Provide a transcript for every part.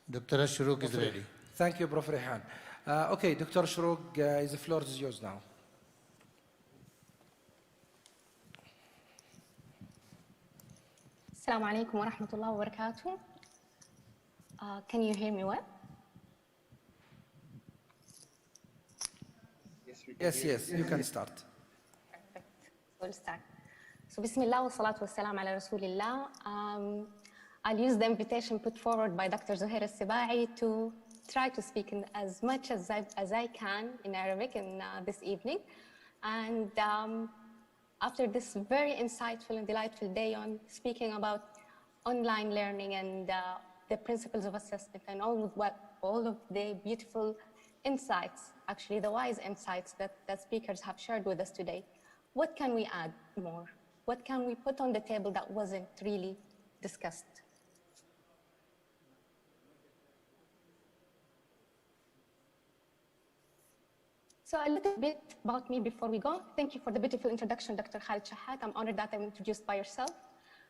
Dr. Shorooq is ready. Thank you, Prof. Rehan. Okay, Dr. Shorooq, the floor is yours now. Assalamu alaikum wa rahmatullahi wa barakatuh. Can you hear me well? Yes, you can start. Perfect. We'll start. So, Bismillah wa salatu wa salam ala Rasulillah. I'll use the invitation put forward by Dr. Zuhair al-Sibai to try to speak in as much as I can in Arabic in this evening. And after this very insightful and delightful day on speaking about online learning and the principles of assessment and all of the beautiful insights, actually the wise insights that the speakers have shared with us today, what can we add more? What can we put on the table that wasn't really discussed? So a little bit about me before we go. Thank you for the beautiful introduction, Dr. Khalid Shahat. I'm honored that I'm introduced by yourself.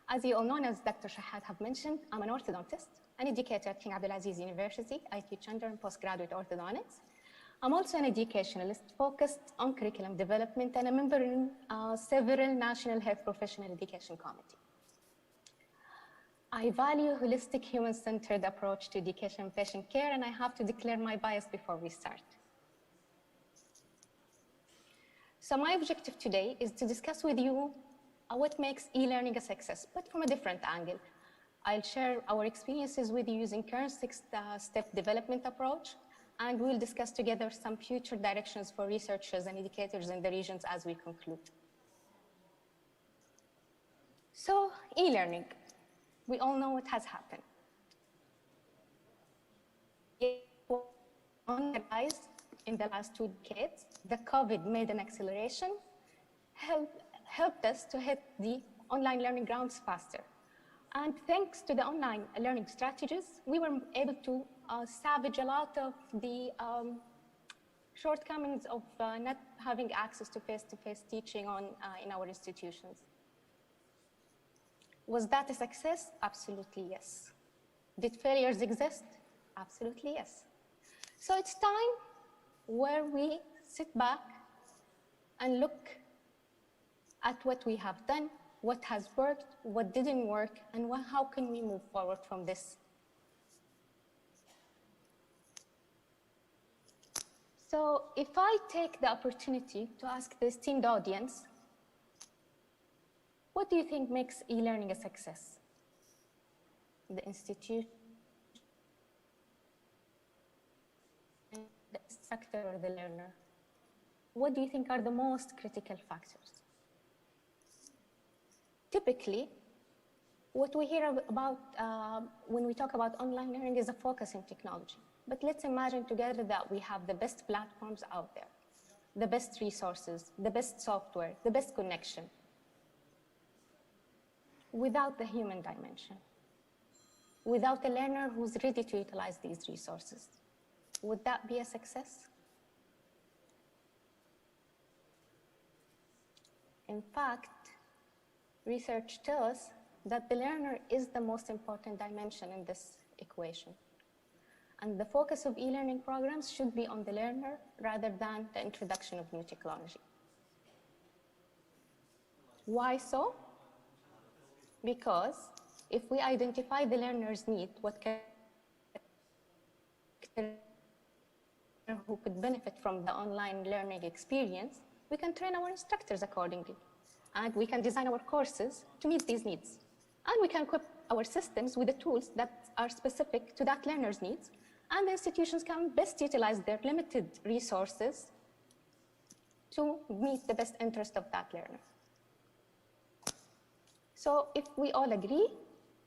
As you all know, as Dr. Shahat have mentioned, I'm an orthodontist, an educator at King Abdulaziz University. I teach under and postgraduate orthodontics. I'm also an educationalist focused on curriculum development and a member in several national health professional education committees. I value a holistic human-centered approach to education and patient care, and I have to declare my bias before we start. So my objective today is to discuss with you what makes e-learning a success, but from a different angle. I'll share our experiences with you using current six-step development approach, and we'll discuss together some future directions for researchers and educators in the regions as we conclude. So, e-learning. We all know what has happened. On the rise in the last 2 decades, the COVID made an acceleration, helped us to hit the online learning grounds faster. And thanks to the online learning strategies, we were able to salvage a lot of the shortcomings of not having access to face-to-face teaching in our institutions. Was that a success? Absolutely yes. Did failures exist? Absolutely yes. So it's time where we sit back and look at what we have done, what has worked, what didn't work, and how can we move forward from this. So if I take the opportunity to ask the esteemed audience, what do you think makes e-learning a success? The institution, the instructor, or the learner? What do you think are the most critical factors? Typically, what we hear about when we talk about online learning is a focus in technology. But let's imagine together that we have the best platforms out there, the best resources, the best software, the best connection, without the human dimension, without a learner who's ready to utilize these resources. Would that be a success? In fact, research tells us that the learner is the most important dimension in this equation. And the focus of e-learning programs should be on the learner rather than the introduction of new technology. Why so? Because if we identify the learner's need, who could benefit from the online learning experience, we can train our instructors accordingly. And we can design our courses to meet these needs. And we can equip our systems with the tools that are specific to that learner's needs. And the institutions can best utilize their limited resources to meet the best interest of that learner. So if we all agree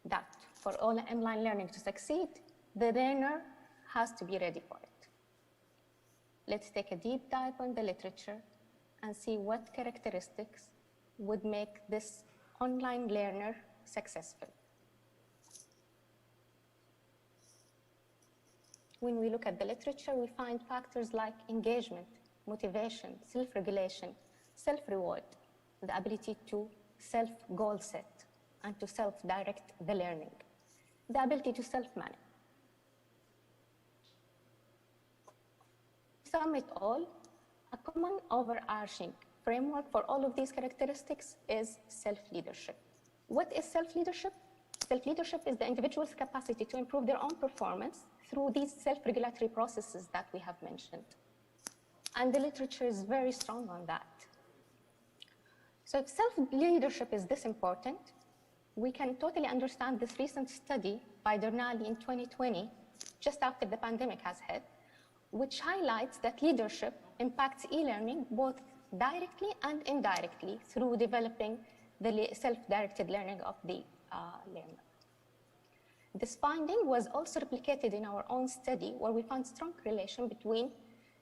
that for all online learning to succeed, the learner has to be ready for it. Let's take a deep dive on the literature and see what characteristics would make this online learner successful. When we look at the literature, we find factors like engagement, motivation, self-regulation, self-reward, the ability to self-goal set and to self-direct the learning, the ability to self-manage. sum it all, a common overarching framework for all of these characteristics is self-leadership. What is self-leadership? Self-leadership is the individual's capacity to improve their own performance through these self-regulatory processes that we have mentioned. And the literature is very strong on that. So if self-leadership is this important, we can totally understand this recent study by Dernali in 2020, just after the pandemic has hit, which highlights that leadership impacts e-learning both directly and indirectly through developing the self-directed learning of the learner. This finding was also replicated in our own study, where we found strong correlation between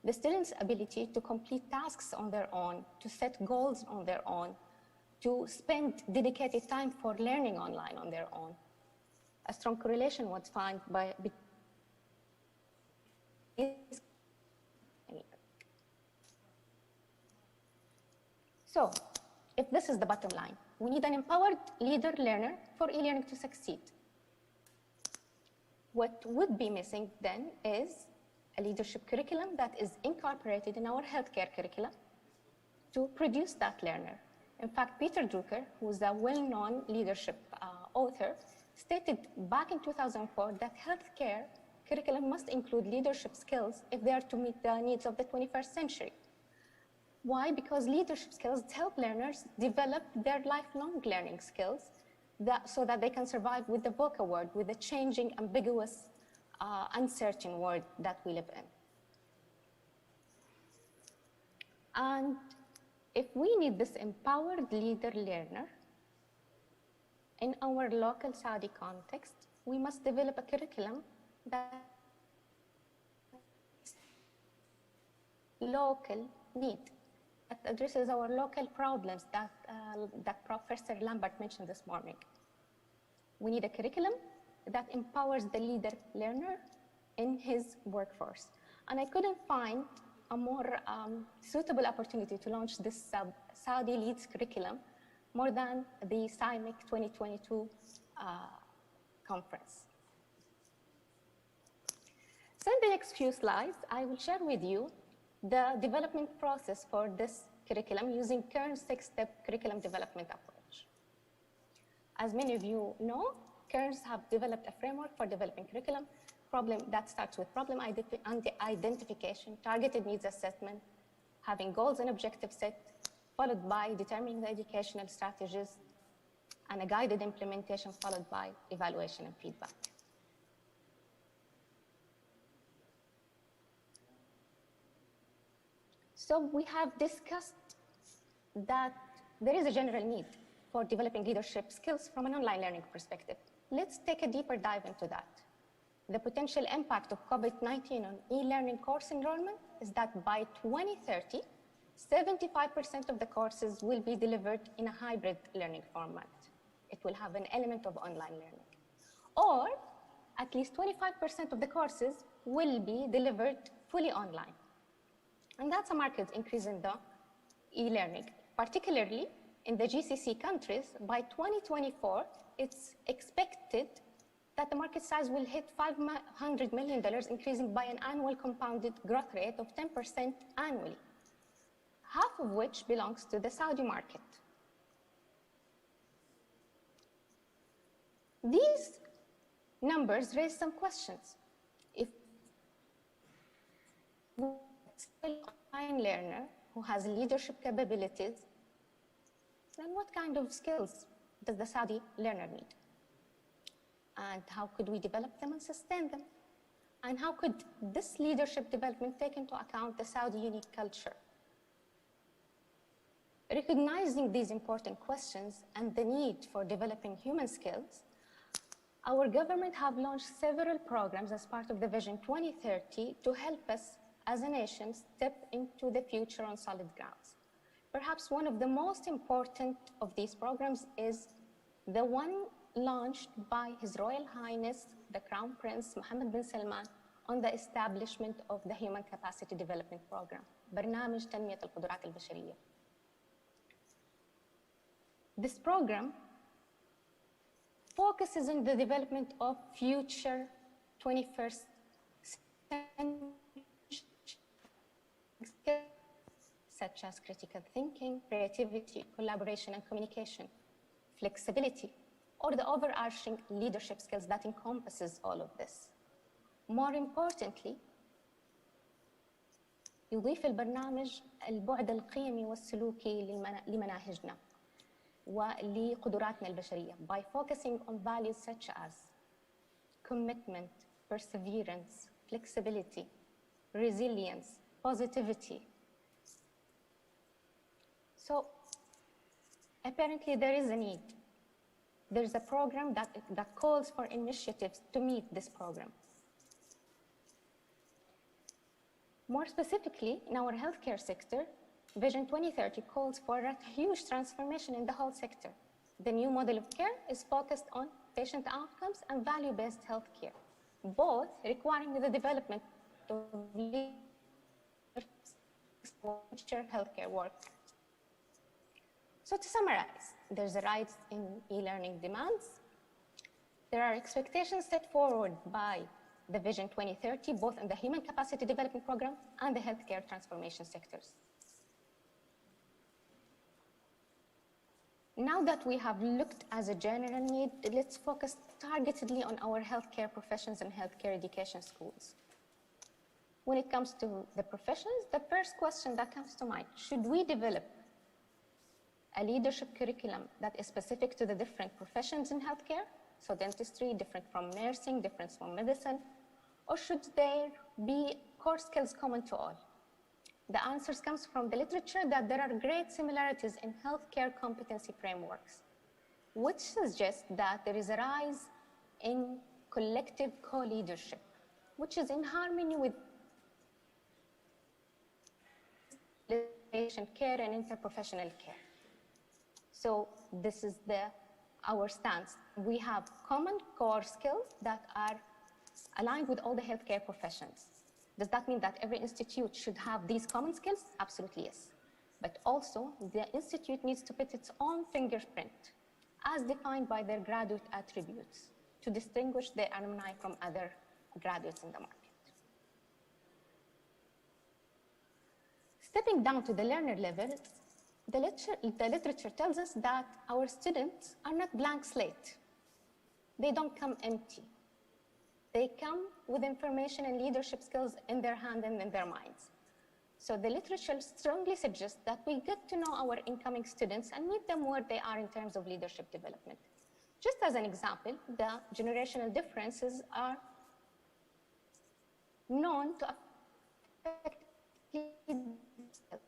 the students' ability to complete tasks on their own, to set goals on their own, to spend dedicated time for learning online on their own. A strong correlation was found by So, if this is the bottom line, we need an empowered leader-learner for e-learning to succeed. What would be missing then is a leadership curriculum that is incorporated in our healthcare curriculum to produce that learner. In fact, Peter Drucker, who's a well-known leadership author, stated back in 2004 that healthcare curriculum must include leadership skills if they are to meet the needs of the 21st century. Why? Because leadership skills help learners develop their lifelong learning skills so that they can survive with the VUCA world, with the changing, ambiguous, uncertain world that we live in. And if we need this empowered leader-learner in our local Saudi context, we must develop a curriculum that local need, that addresses our local problems that Professor Lambert mentioned this morning. We need a curriculum that empowers the leader-learner in his workforce. And I couldn't find a more suitable opportunity to launch this Saudi Leads curriculum more than the SIMIC 2022 conference. So in the next few slides, I will share with you the development process for this curriculum using Kern's 6-step curriculum development approach. As many of you know, Kerns have developed a framework for developing curriculum that starts with problem identification, targeted needs assessment, having goals and objectives set, followed by determining the educational strategies, and a guided implementation followed by evaluation and feedback. So we have discussed that there is a general need for developing leadership skills from an online learning perspective. Let's take a deeper dive into that. The potential impact of COVID-19 on e-learning course enrollment is that by 2030, 75% of the courses will be delivered in a hybrid learning format. It will have an element of online learning. Or at least 25% of the courses will be delivered fully online. And that's a marked increase in the e-learning, particularly in the GCC countries. By 2024, it's expected that the market size will hit $500 million, increasing by an annual compounded growth rate of 10% annually, half of which belongs to the Saudi market. These numbers raise some questions. If an online learner who has leadership capabilities, then what kind of skills does the Saudi learner need? And how could we develop them and sustain them? And how could this leadership development take into account the Saudi unique culture? Recognizing these important questions and the need for developing human skills, our government have launched several programs as part of the Vision 2030 to help us as a nation step into the future on solid grounds. Perhaps one of the most important of these programs is the one launched by His Royal Highness, the Crown Prince Mohammed bin Salman, on the establishment of the Human Capacity Development Program, برنامج تنمية القدرات البشرية. This program focuses on the development of future 21st century such as critical thinking, creativity, collaboration, and communication, flexibility, or the overarching leadership skills that encompasses all of this. More importantly, يضيف البرنامج البعد القيمي والسلوكي لمناهجنا ولقدراتنا البشرية by focusing on values such as commitment, perseverance, flexibility, resilience, positivity. So apparently there is a need. There's a program that calls for initiatives to meet this program. More specifically, in our healthcare sector, Vision 2030 calls for a huge transformation in the whole sector. The new model of care is focused on patient outcomes and value-based healthcare, both requiring the development of future healthcare work. So to summarize, there's a rise in e-learning demands. There are expectations set forward by the Vision 2030, both in the Human Capacity Development Program and the healthcare transformation sectors. Now that we have looked as a general need, let's focus targetedly on our healthcare professions and healthcare education schools. When it comes to the professions, the first question that comes to mind, should we develop a leadership curriculum that is specific to the different professions in healthcare? So dentistry, different from nursing, different from medicine, or should there be core skills common to all? The answers comes from the literature that there are great similarities in healthcare competency frameworks, which suggests that there is a rise in collective co-leadership, which is in harmony with patient care and interprofessional care. So this is our stance. We have common core skills that are aligned with all the healthcare professions. Does that mean that every institute should have these common skills? Absolutely yes. But also, the institute needs to put its own fingerprint as defined by their graduate attributes to distinguish their alumni from other graduates in the market. Stepping down to the learner level, the literature tells us that our students are not blank slate. They don't come empty. They come with information and leadership skills in their hand and in their minds. So the literature strongly suggests that we get to know our incoming students and meet them where they are in terms of leadership development. Just as an example, the generational differences are known to affect leadership.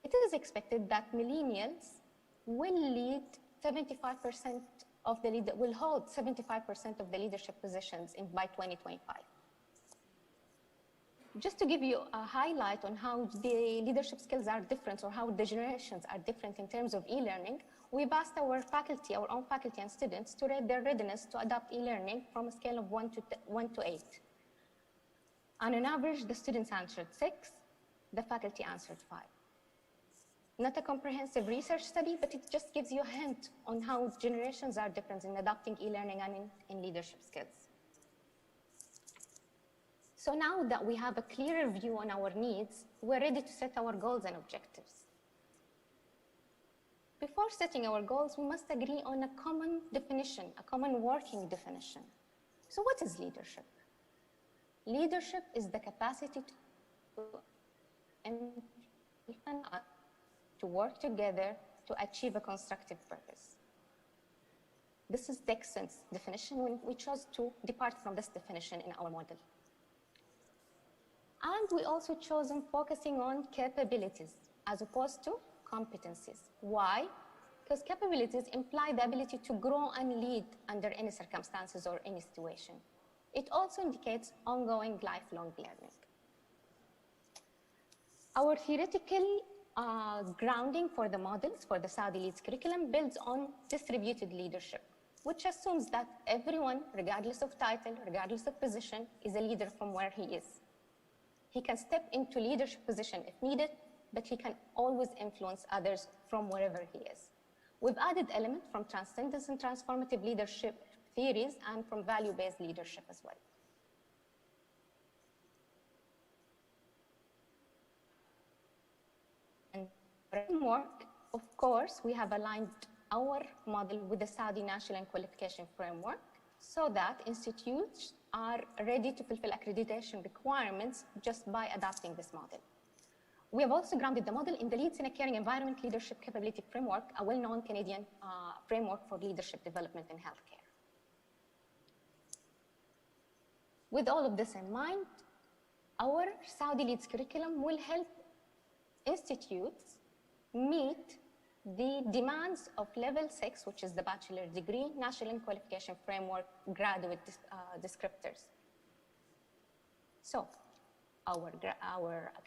It is expected that millennials will lead 75% of the will hold 75% of the leadership positions by 2025. Just to give you a highlight on how the leadership skills are different or how the generations are different in terms of e-learning, we've asked our faculty, our own faculty and students to rate their readiness to adopt e-learning from a scale of 1 to 8. On an average, the students answered 6, the faculty answered 5. Not a comprehensive research study, but it just gives you a hint on how generations are different in adopting e-learning and in leadership skills. So now that we have a clearer view on our needs, we're ready to set our goals and objectives. Before setting our goals, we must agree on a common definition, a common working definition. So what is leadership? Leadership is the capacity to work together to achieve a constructive purpose. This is Dixon's definition when we chose to depart from this definition in our model. And we also chose on focusing on capabilities as opposed to competencies. Why? Because capabilities imply the ability to grow and lead under any circumstances or any situation. It also indicates ongoing lifelong learning. Our theoretical grounding for the models for the Saudi Leads curriculum builds on distributed leadership, which assumes that everyone, regardless of title, regardless of position, is a leader from where he is. He can step into leadership position if needed, but he can always influence others from wherever he is. We've added elements from transcendence and transformative leadership theories and from value-based leadership as well. And framework, of course, we have aligned our model with the Saudi National Qualification Framework so that institutes are ready to fulfill accreditation requirements just by adopting this model. We have also grounded the model in the Leads in a Caring Environment Leadership Capability Framework, a well-known Canadian framework for leadership development in healthcare. With all of this in mind, our Saudi Leads curriculum will help institutes meet the demands of level 6, which is the bachelor degree, National Qualification Framework graduate descriptors. So our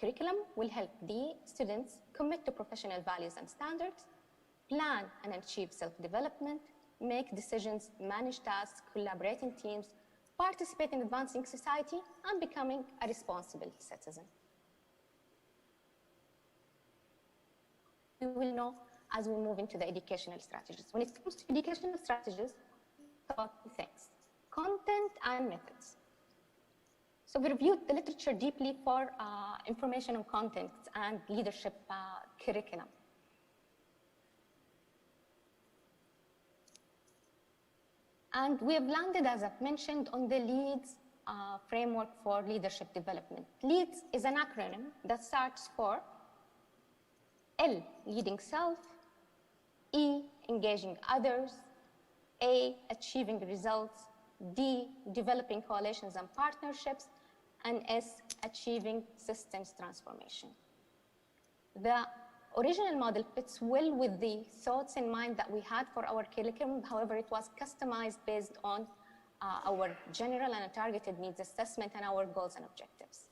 curriculum will help the students commit to professional values and standards, plan and achieve self-development, make decisions, manage tasks, collaborate in teams, participate in advancing society, and becoming a responsible citizen. We will know as we move into the educational strategies. When it comes to educational strategies, about two things: content and methods. So we reviewed the literature deeply for information on content and leadership curriculum. And we have landed, as I've mentioned, on the LEADS framework for leadership development. LEADS is an acronym that starts for L, leading self, E, engaging others, A, achieving results, D, developing coalitions and partnerships, and S, achieving systems transformation. The original model fits well with the thoughts in mind that we had for our curriculum. However, it was customized based on our general and targeted needs assessment and our goals and objectives.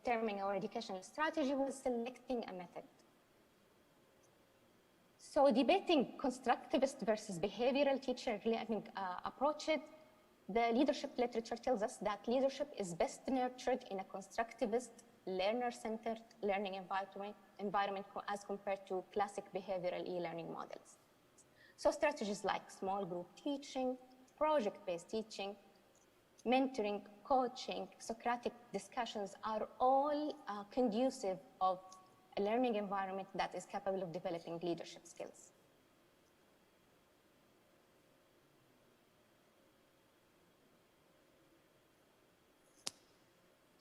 Determining our educational strategy was selecting a method. So debating constructivist versus behavioral teacher learning approaches, the leadership literature tells us that leadership is best nurtured in a constructivist, learner-centered learning environment as compared to classic behavioral e-learning models. So strategies like small group teaching, project-based teaching, mentoring, coaching, Socratic discussions are all conducive of a learning environment that is capable of developing leadership skills.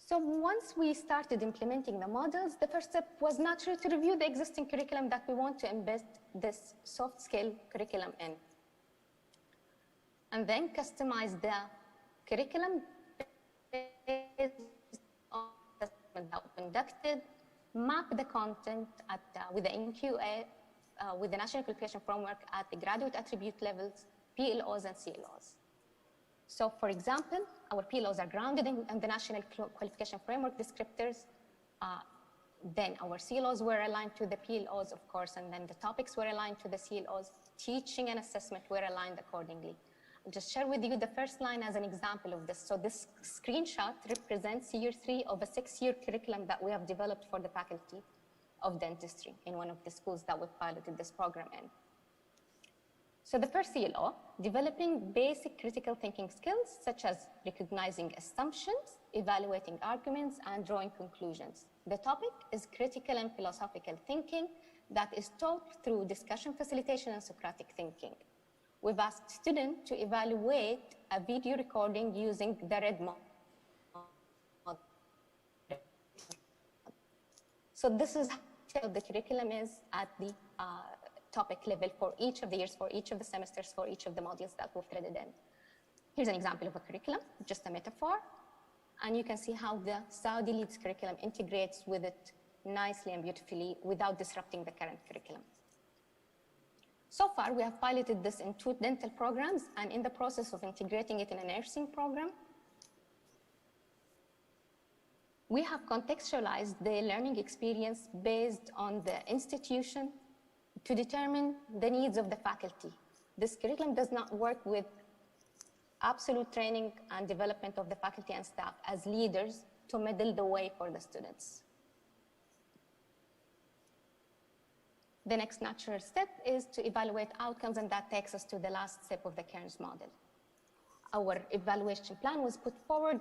So once we started implementing the models, the first step was naturally to review the existing curriculum that we want to embed this soft skill curriculum in. And then customize the curriculum based on the assessment that we conducted, map the content with the NQA, with the National Qualification Framework at the graduate attribute levels, PLOs and CLOs. So for example, our PLOs are grounded in the National Qualification Framework descriptors. Then our CLOs were aligned to the PLOs, of course, and then the topics were aligned to the CLOs. Teaching and assessment were aligned accordingly. I'll just share with you the first line as an example of this. So this screenshot represents year 3 of a 6-year curriculum that we have developed for the faculty of dentistry in one of the schools that we've piloted this program in. So the first CLO, developing basic critical thinking skills such as recognizing assumptions, evaluating arguments, and drawing conclusions. The topic is critical and philosophical thinking that is taught through discussion facilitation and Socratic thinking. We've asked students to evaluate a video recording using the red model. So this is how the curriculum is at the topic level for each of the years, for each of the semesters, for each of the modules that we've threaded in. Here's an example of a curriculum, just a metaphor. And you can see how the Saudi Leads curriculum integrates with it nicely and beautifully without disrupting the current curriculum. So far, we have piloted this in 2 dental programs and in the process of integrating it in a nursing program. We have contextualized the learning experience based on the institution to determine the needs of the faculty. This curriculum does not work with absolute training and development of the faculty and staff as leaders to middle the way for the students. The next natural step is to evaluate outcomes, and that takes us to the last step of the Cairns model. Our evaluation plan was put forward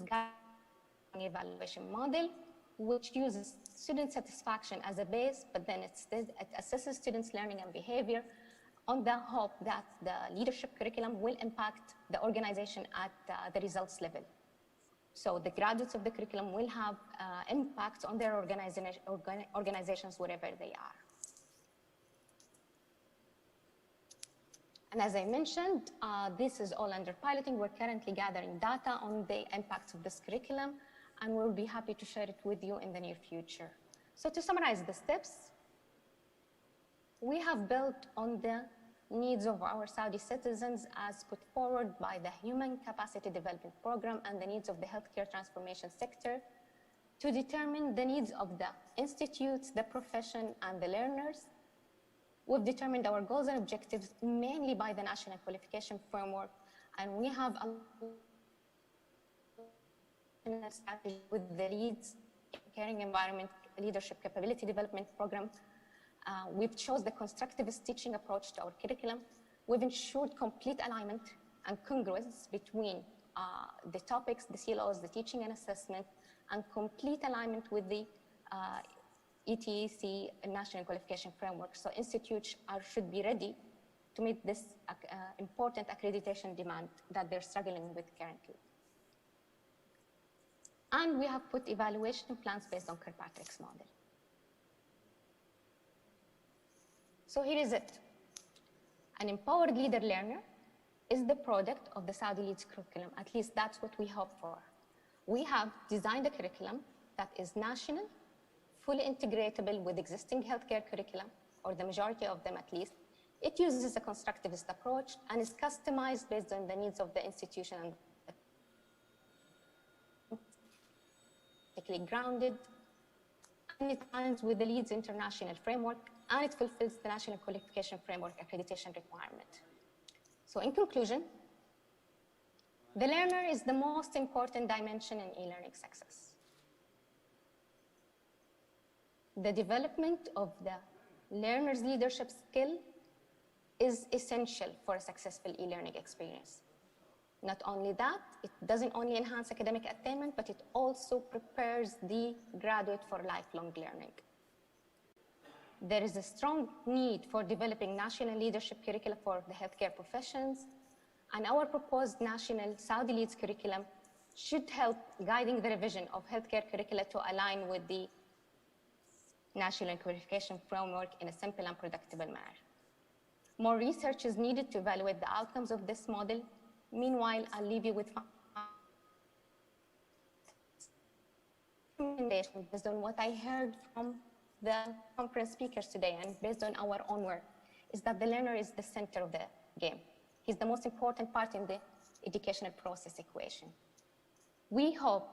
guiding evaluation model, which uses student satisfaction as a base, but then it assesses students' learning and behavior on the hope that the leadership curriculum will impact the organization at the results level. So the graduates of the curriculum will have impact on their organizations wherever they are. And as I mentioned, this is all under piloting. We're currently gathering data on the impacts of this curriculum, and we'll be happy to share it with you in the near future. So to summarize the steps, we have built on the needs of our Saudi citizens as put forward by the Human Capacity Development Program and the needs of the healthcare transformation sector to determine the needs of the institutes, the profession, and the learners. We've determined our goals and objectives mainly by the National Qualification Framework, and we have a strategy with the leads in caring environment leadership capability development program. We've chosen the constructivist teaching approach to our curriculum. We've ensured complete alignment and congruence between the topics, the CLOs, the teaching and assessment, and complete alignment with the ETEC National Qualification Framework. So institutes should be ready to meet this important accreditation demand that they're struggling with currently. And we have put evaluation plans based on Kirkpatrick's model. So here is it. An empowered leader learner is the product of the Saudi Leads curriculum. At least that's what we hope for. We have designed a curriculum that is national, fully integratable with existing healthcare curriculum, or the majority of them at least. It uses a constructivist approach and is customized based on the needs of the institution and technically grounded, and it aligns with the Leeds International Framework, and it fulfills the National Qualification Framework accreditation requirement. So in conclusion, the learner is the most important dimension in e-learning success. The development of the learner's leadership skill is essential for a successful e-learning experience. Not only that, it doesn't only enhance academic attainment, but it also prepares the graduate for lifelong learning. There is a strong need for developing national leadership curricula for the healthcare professions, and our proposed national Saudi Leads curriculum should help guiding the revision of healthcare curricula to align with the National Qualification Framework in a simple and predictable manner. More research is needed to evaluate the outcomes of this model. Meanwhile, I'll leave you with recommendations based on what I heard from the conference speakers today and based on our own work, is that the learner is the center of the game. He's the most important part in the educational process equation. We hope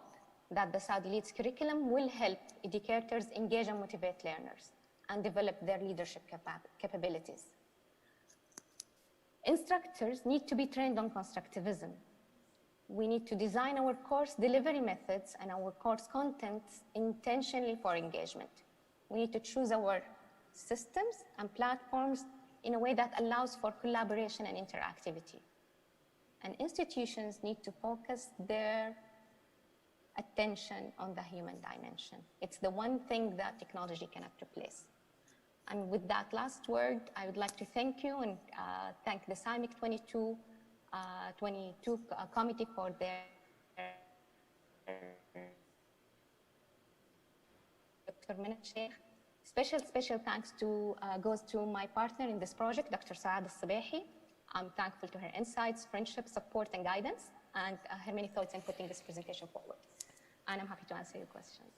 that the Saudi Leads curriculum will help educators engage and motivate learners and develop their leadership capabilities. Instructors need to be trained on constructivism. We need to design our course delivery methods and our course contents intentionally for engagement. We need to choose our systems and platforms in a way that allows for collaboration and interactivity. And institutions need to focus their attention on the human dimension. It's the one thing that technology cannot replace. And with that last word, I would like to thank you and thank the SIMIC 22 committee for their Dr. Minat Sheikh. Special thanks goes to my partner in this project, Dr. Saad Al-Sabahi. I'm thankful to her insights, friendship, support, and guidance, and her many thoughts in putting this presentation forward. And I'm happy to answer your questions.